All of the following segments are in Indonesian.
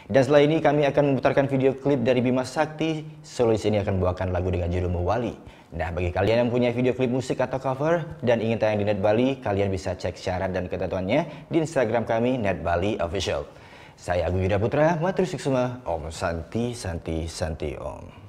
Dan setelah ini kami akan memutarkan video klip dari Bima Sakti. Solois ini akan membawakan lagu dengan judul Mewali. Nah, bagi kalian yang punya video klip musik atau cover dan ingin tayang di Net Bali, kalian bisa cek syarat dan ketentuannya di Instagram kami Net Bali Official. Saya Agung Yuda Putra, matur suksema, Om Santi Santi Santi Om.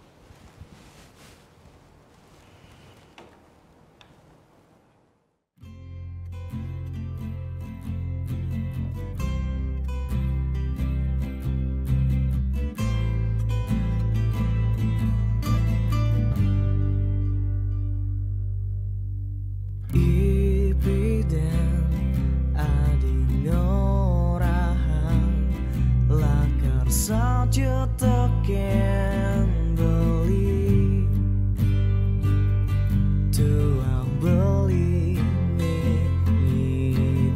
Saja tekan beli tuang beli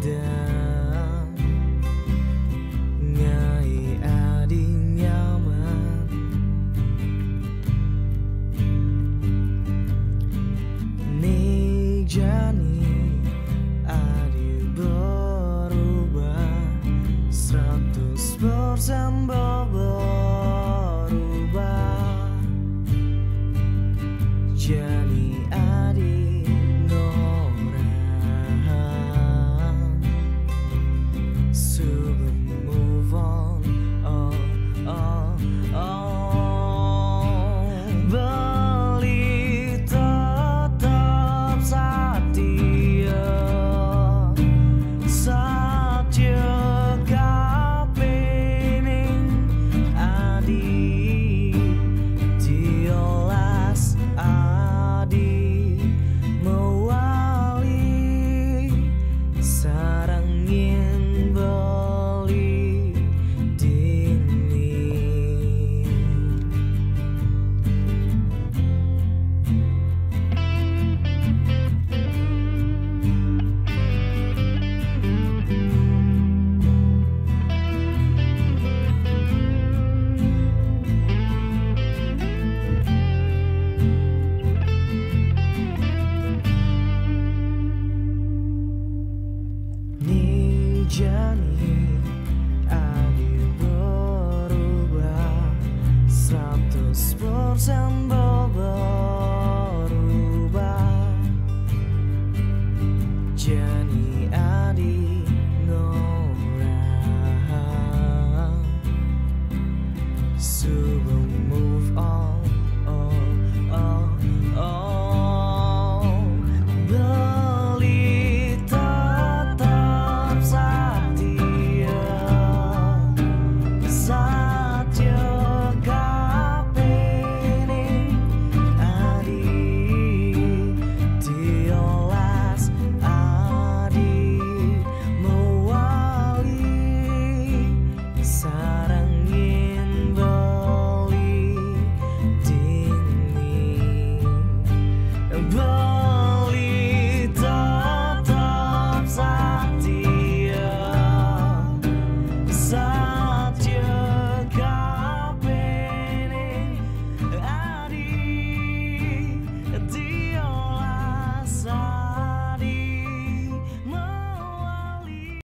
dan ngai adi nyaman nih jani adi berubah 100% bobol.